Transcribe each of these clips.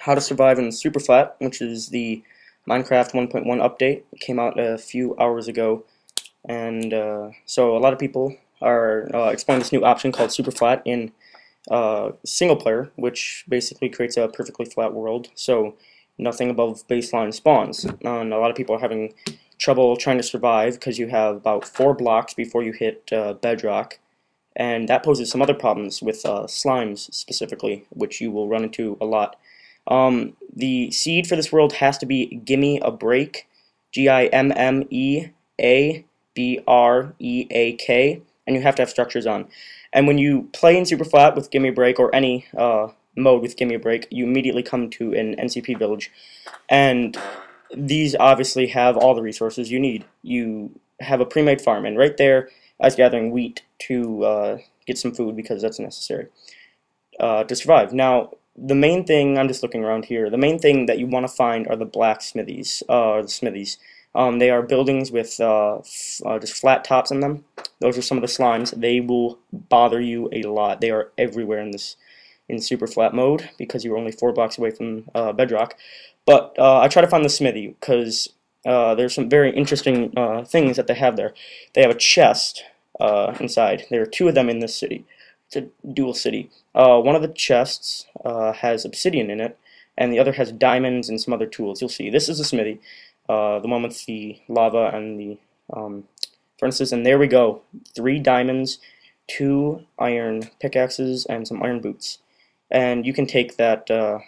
How to Survive in Superflat, which is the Minecraft 1.1 update. It came out a few hours ago, and so a lot of people are exploring this new option called Superflat in single player, which basically creates a perfectly flat world, so nothing above baseline spawns. And a lot of people are having trouble trying to survive because you have about 4 blocks before you hit bedrock, and that poses some other problems with slimes specifically, which you will run into a lot. The seed for this world has to be Gimme a Break, Gimmeabreak, and you have to have structures on. And when you play in Superflat with Gimme a Break or any mode with Gimme a Break, you immediately come to an NCP village, and these obviously have all the resources you need. You have a pre-made farm, and right there I was gathering wheat to get some food because that's necessary to survive. Now, the main thing, I'm just looking around here, the main thing that you want to find are the blacksmithies, the smithies. They are buildings with just flat tops in them. Those are some of the slimes. They will bother you a lot. They are everywhere in super flat mode because you're only 4 blocks away from bedrock. But I try to find the smithy because there's some very interesting things that they have there. They have a chest inside. There are 2 of them in this city. It's a dual city. One of the chests has obsidian in it, and the other has diamonds and some other tools. You'll see. This is a smithy, the one with the lava and the furnaces, and there we go. 3 diamonds, 2 iron pickaxes, and some iron boots. And you can take that, the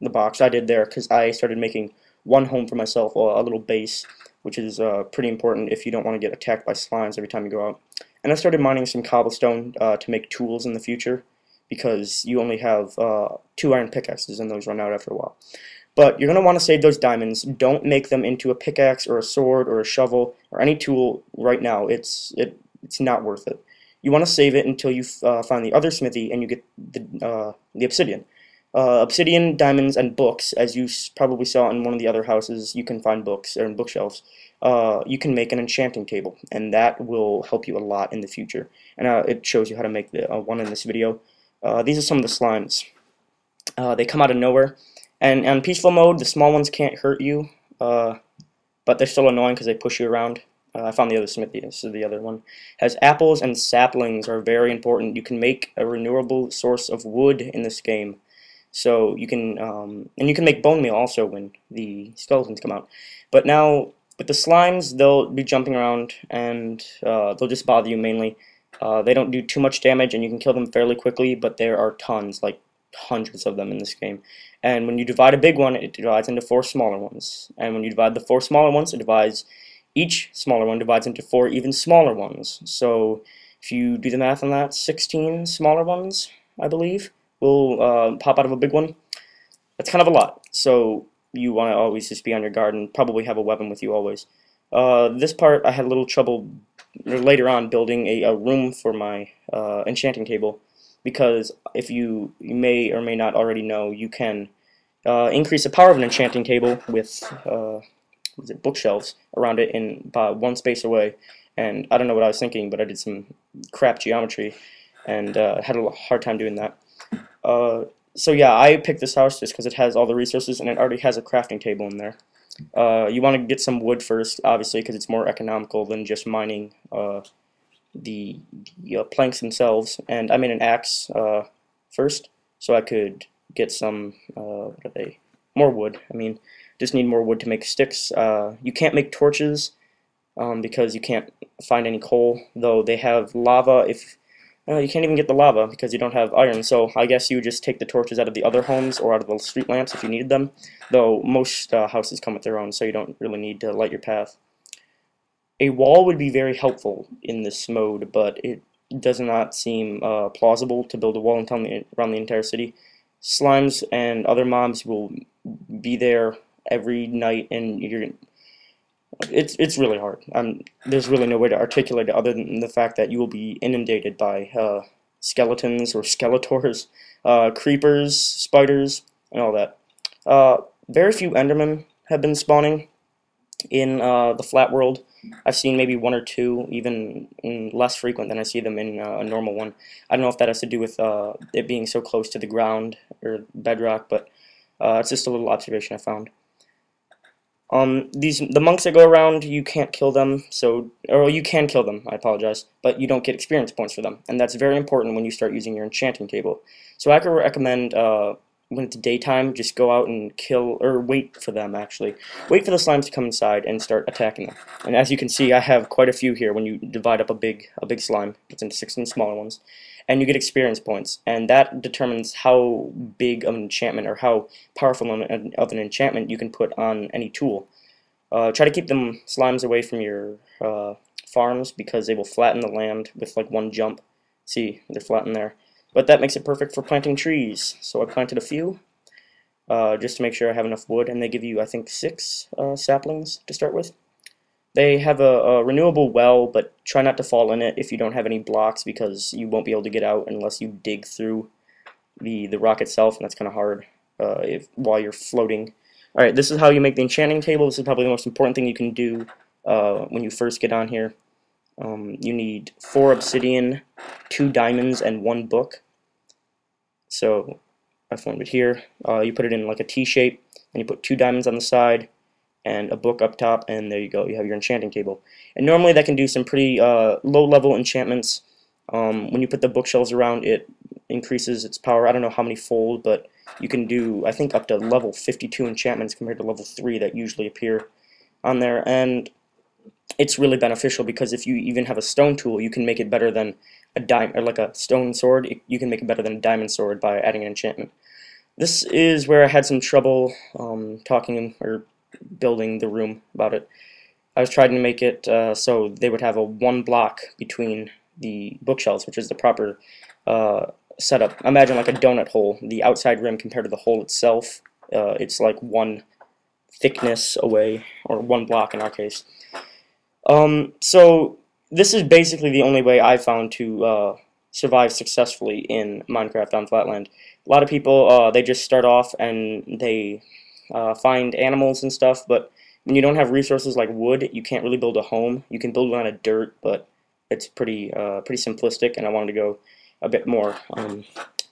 box I did there, because I started making one home for myself, a little base, which is pretty important if you don't want to get attacked by slimes every time you go out. And I started mining some cobblestone to make tools in the future, because you only have 2 iron pickaxes and those run out after a while. But you're going to want to save those diamonds. Don't make them into a pickaxe or a sword or a shovel or any tool right now. It's not worth it. You want to save it until you find the other smithy and you get the obsidian. Obsidian, diamonds, and books, as you probably saw in one of the other houses, you can find books, or in bookshelves. You can make an enchanting table, and that will help you a lot in the future. And it shows you how to make the one in this video. These are some of the slimes. They come out of nowhere, and on peaceful mode, the small ones can't hurt you, but they're still annoying because they push you around. I found the other smithy, this is the other one. Has apples, and saplings are very important. You can make a renewable source of wood in this game. So you can, and you can make bone meal also when the skeletons come out. But now, with the slimes, they'll be jumping around, and they'll just bother you mainly. They don't do too much damage, and you can kill them fairly quickly, but there are tons, like hundreds of them in this game. And when you divide a big one, it divides into 4 smaller ones. And when you divide the 4 smaller ones, each smaller one divides into 4 even smaller ones. So if you do the math on that, 16 smaller ones, I believe, will pop out of a big one. That's kind of a lot, so you want to always just be on your guard and probably have a weapon with you always. This part I had a little trouble later on building a room for my enchanting table, because if you may or may not already know, you can increase the power of an enchanting table with bookshelves around it in about 1 space away. And I don't know what I was thinking, but I did some crap geometry and had a hard time doing that. So yeah, I picked this house just because it has all the resources and it already has a crafting table in there. You want to get some wood first, obviously, because it's more economical than just mining the planks themselves. And I made an axe first, so I could get some more wood. I mean, just need more wood to make sticks. You can't make torches because you can't find any coal, though they have lava. You can't even get the lava because you don't have iron, so I guess you would just take the torches out of the other homes or out of the street lamps if you needed them, though most houses come with their own, so you don't really need to light your path. A wall would be very helpful in this mode, but it does not seem plausible to build a wall around the entire city. Slimes and other mobs will be there every night, and it's really hard. There's really no way to articulate it other than the fact that you will be inundated by skeletons or skeletors, creepers, spiders, and all that. Very few Endermen have been spawning in the flat world. I've seen maybe 1 or 2, even less frequent than I see them in a normal one. I don't know if that has to do with it being so close to the ground or bedrock, but It's just a little observation I found. The monks that go around, you can't kill them, or you can kill them, I apologize, but you don't get experience points for them, and that's very important when you start using your enchanting table. So I could recommend, when it's daytime, just go out and kill, or wait for them, actually. Wait for the slimes to come inside and start attacking them. And as you can see, I have quite a few here when you divide up a big slime. It's into 16 smaller ones. And you get experience points, and that determines how big of an enchantment or how powerful of an enchantment you can put on any tool. Try to keep them slimes away from your farms because they will flatten the land with like one jump. See, they're flattened there. But that makes it perfect for planting trees. So I planted a few just to make sure I have enough wood, and they give you, I think, 6 saplings to start with. They have a renewable well, but try not to fall in it if you don't have any blocks because you won't be able to get out unless you dig through the rock itself, and that's kind of hard while you're floating. Alright, this is how you make the enchanting table. This is probably the most important thing you can do when you first get on here. You need 4 obsidian, 2 diamonds, and 1 book. So I formed it here. You put it in like a T shape, and you put 2 diamonds on the side, and a book up top, and there you go. You have your enchanting table. And normally that can do some pretty low-level enchantments. When you put the bookshelves around, it increases its power. I don't know how many fold, but you can do, I think, up to level 52 enchantments compared to level 3 that usually appear on there. And it's really beneficial because if you even have a stone tool, you can make it better than a diamond, or like a stone sword. You can make it better than a diamond sword by adding an enchantment. This is where I had some trouble talking or building the room about it. I was trying to make it so they would have a 1 block between the bookshelves, which is the proper setup. Imagine like a donut hole. The outside rim compared to the hole itself, it's like 1 thickness away, or 1 block in our case. So this is basically the only way I found to survive successfully in Minecraft on Flatland. A lot of people, they just start off and they find animals and stuff, but when you don't have resources like wood, you can't really build a home. You can build one out of dirt, but it's pretty simplistic, and I wanted to go a bit more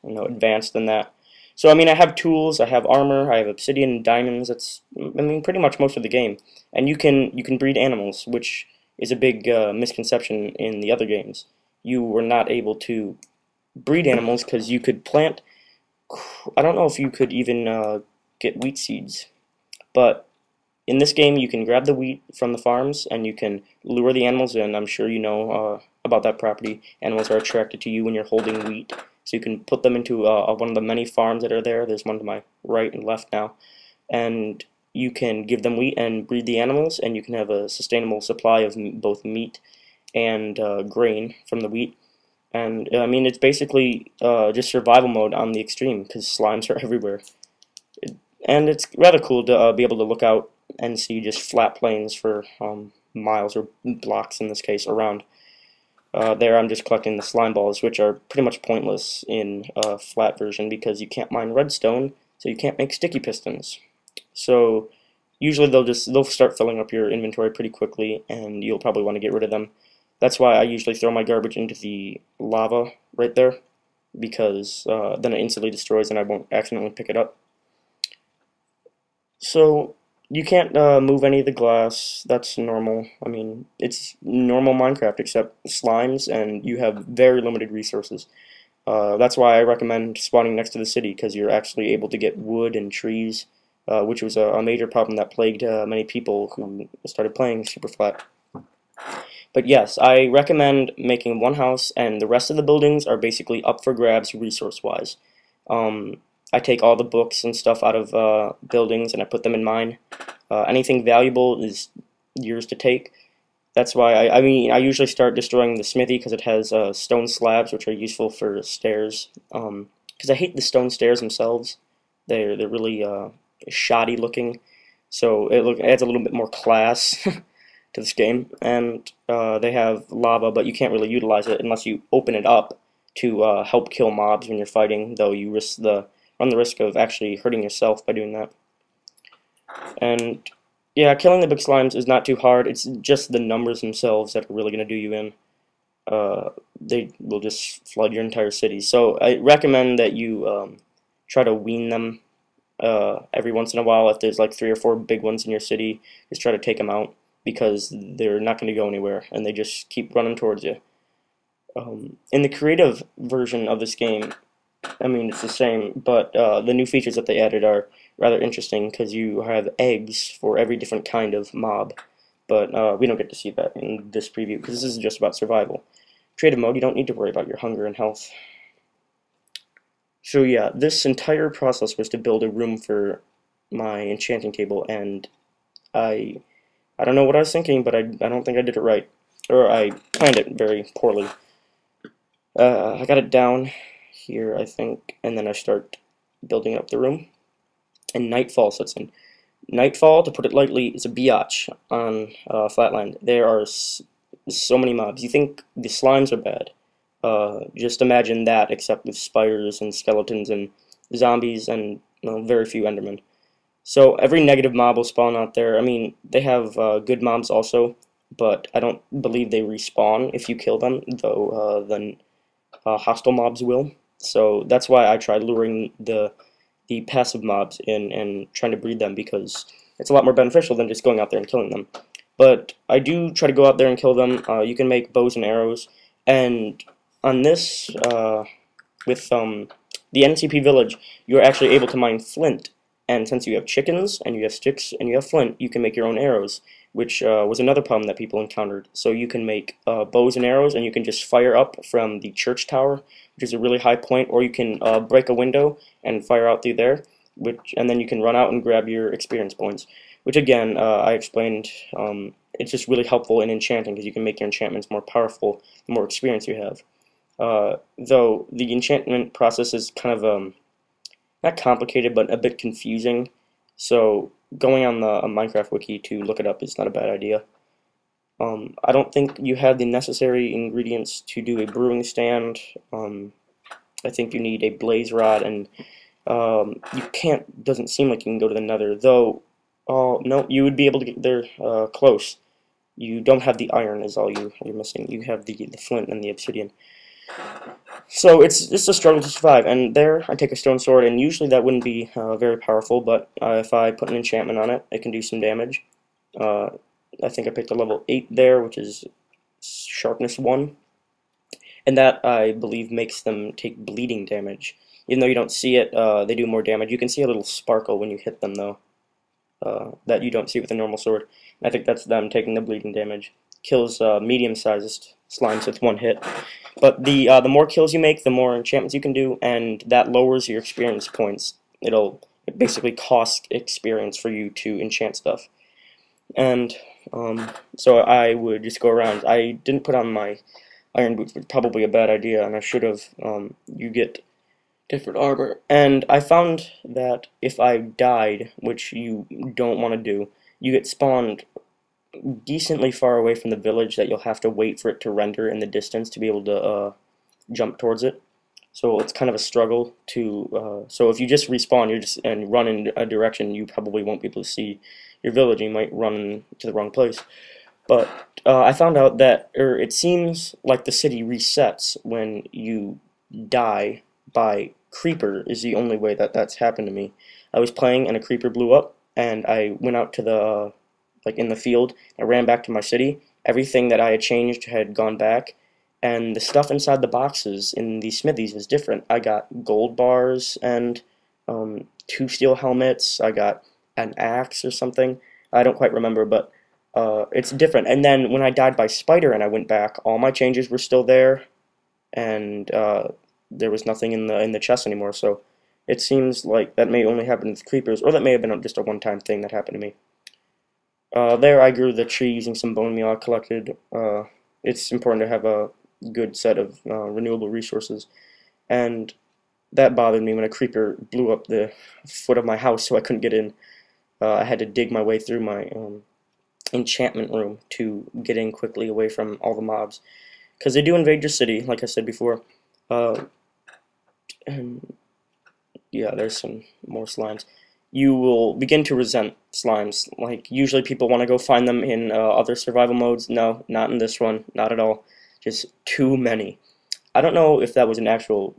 advanced than that. So I mean, I have tools, I have armor, I have obsidian and diamonds. That's, I mean, pretty much most of the game. And you can breed animals, which is a big misconception in the other games. You were not able to breed animals because you could plant. I don't know if you could even get wheat seeds, but in this game you can grab the wheat from the farms and you can lure the animals in. I'm sure you know about that property. Animals are attracted to you when you're holding wheat, so you can put them into one of the many farms that are there. There's one to my right and left now, and you can give them wheat and breed the animals, and you can have a sustainable supply of both meat and grain from the wheat. And I mean, it's basically just survival mode on the extreme because slimes are everywhere. And it's rather cool to be able to look out and see just flat plains for miles, or blocks in this case, around. There I'm just collecting the slime balls, which are pretty much pointless in a flat version because you can't mine redstone, so you can't make sticky pistons. So usually they'll start filling up your inventory pretty quickly, and you'll probably want to get rid of them. That's why I usually throw my garbage into the lava right there, because then it instantly destroys and I won't accidentally pick it up. So you can't move any of the glass. That's normal. I mean, it's normal Minecraft except slimes, and you have very limited resources. That's why I recommend spawning next to the city, because you're actually able to get wood and trees, which was a major problem that plagued many people who started playing Superflat. But yes, I recommend making 1 house, and the rest of the buildings are basically up for grabs resource-wise. I take all the books and stuff out of buildings and I put them in mine. Anything valuable is yours to take. That's why I mean, I usually start destroying the smithy because it has stone slabs, which are useful for stairs. Because I hate the stone stairs themselves. They're really shoddy looking, so it adds a little bit more class to this game. And they have lava, but you can't really utilize it unless you open it up to help kill mobs when you're fighting, though you run the risk of actually hurting yourself by doing that. And yeah, killing the big slimes is not too hard. It's just the numbers themselves that are really going to do you in. They will just flood your entire city. So I recommend that you try to wean them every once in a while, if there's like 3 or 4 big ones in your city, just try to take them out because they're not going to go anywhere and they just keep running towards you. In the creative version of this game, I mean, it's the same, but the new features that they added are rather interesting because you have eggs for every different kind of mob. But we don't get to see that in this preview because this is just about survival. Creative mode, you don't need to worry about your hunger and health. So yeah, this entire process was to build a room for my enchanting table, and I I don't know what I was thinking, but I don't think I did it right. Or I planned it very poorly. I got it down here, I think, and then I start building up the room. And nightfall sets in. Nightfall, to put it lightly, is a biatch on Flatland. There are so many mobs. You think the slimes are bad. Just imagine that, except with spiders and skeletons and zombies and very few endermen. So every negative mob will spawn out there. I mean, they have good mobs also, but I don't believe they respawn if you kill them, though then hostile mobs will. So that's why I tried luring the passive mobs in and trying to breed them, because it's a lot more beneficial than just going out there and killing them. But I do try to go out there and kill them. You can make bows and arrows, and on this, with the NCP village, you're actually able to mine flint, and since you have chickens, and you have sticks, and you have flint, you can make your own arrows, which was another problem that people encountered. So you can make bows and arrows, and you can just fire up from the church tower, which is a really high point, or you can break a window and fire out through there, and then you can run out and grab your experience points, which again, I explained, it's just really helpful in enchanting, because you can make your enchantments more powerful the more experience you have. Though the enchantment process is kind of not complicated, but a bit confusing, so going on the Minecraft wiki to look it up is not a bad idea. I don't think you have the necessary ingredients to do a brewing stand. I think you need a blaze rod, and doesn't seem like you can go to the nether, though, no, you would be able to get there close. You don't have the iron is all you're missing. You have the flint and the obsidian. So it's just a struggle to survive, and there I take a stone sword, and usually that wouldn't be very powerful, but if I put an enchantment on it, it can do some damage. I think I picked a level 8 there, which is sharpness 1, and that, I believe, makes them take bleeding damage. Even though you don't see it, they do more damage. You can see a little sparkle when you hit them, though, that you don't see with a normal sword. And I think that's them taking the bleeding damage. Kills medium-sized slimes with 1 hit. But the more kills you make, the more enchantments you can do, and that lowers your experience points. It basically costs experience for you to enchant stuff. And so I would just go around. I didn't put on my iron boots, which was probably a bad idea, and I should have. You get different armor. And I found that if I died, which you don't want to do, you get spawned decently far away from the village that you'll have to wait for it to render in the distance to be able to jump towards it. So it's kind of a struggle to. So if you just respawn, and run in a direction, you probably won't be able to see your village. You might run to the wrong place. But I found out that, it seems like the city resets when you die by creeper. Is the only way that that's happened to me. I was playing and a creeper blew up, and I went out to the in the field. I ran back to my city. Everything that I had changed had gone back, and the stuff inside the boxes in the smithies was different. I got gold bars and 2 steel helmets. I got an axe or something. I don't quite remember, but it's different. And then when I died by spider and I went back, all my changes were still there, and there was nothing in the chest anymore. So it seems like that may only happen with creepers, or that may have been just a one-time thing that happened to me. There I grew the tree using some bone meal I collected. It's important to have a good set of renewable resources, and that bothered me when a creeper blew up the foot of my house so I couldn't get in. I had to dig my way through my enchantment room to get in quickly away from all the mobs, because they do invade your city, like I said before. And yeah, there's some more slimes. You will begin to resent slimes. Like, usually people want to go find them in other survival modes. No, not in this one, not at all. Just too many. I don't know if that was an actual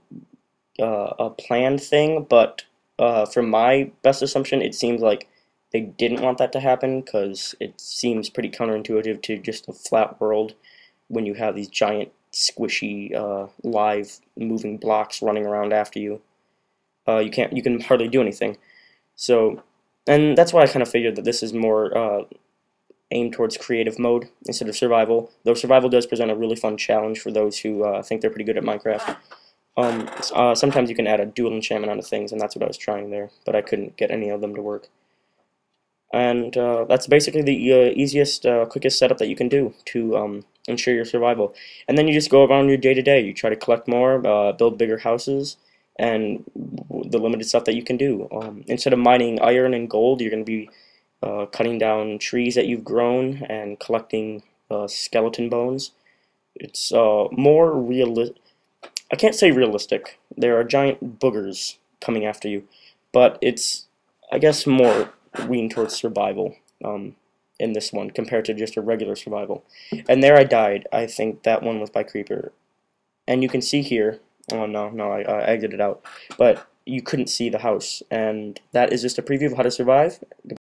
a planned thing, but from my best assumption, it seems like they didn't want that to happen because it seems pretty counterintuitive to just a flat world when you have these giant, squishy, live moving blocks running around after you. You can hardly do anything. So, and that's why I kind of figured that this is more aimed towards creative mode instead of survival. Though survival does present a really fun challenge for those who think they're pretty good at Minecraft. Sometimes you can add a dual enchantment onto things, and that's what I was trying there, but I couldn't get any of them to work. And that's basically the easiest, quickest setup that you can do to ensure your survival. And then you just go around your day-to-day. You try to collect more, build bigger houses, and the limited stuff that you can do. Instead of mining iron and gold, you're going to be cutting down trees that you've grown and collecting skeleton bones. It's more realistic. I can't say realistic. There are giant boogers coming after you, but it's, I guess, more lean towards survival in this one compared to just a regular survival. And there I died. I think that one was by creeper. And you can see here, oh no, I exited out, but you couldn't see the house. And that is just a preview of how to survive.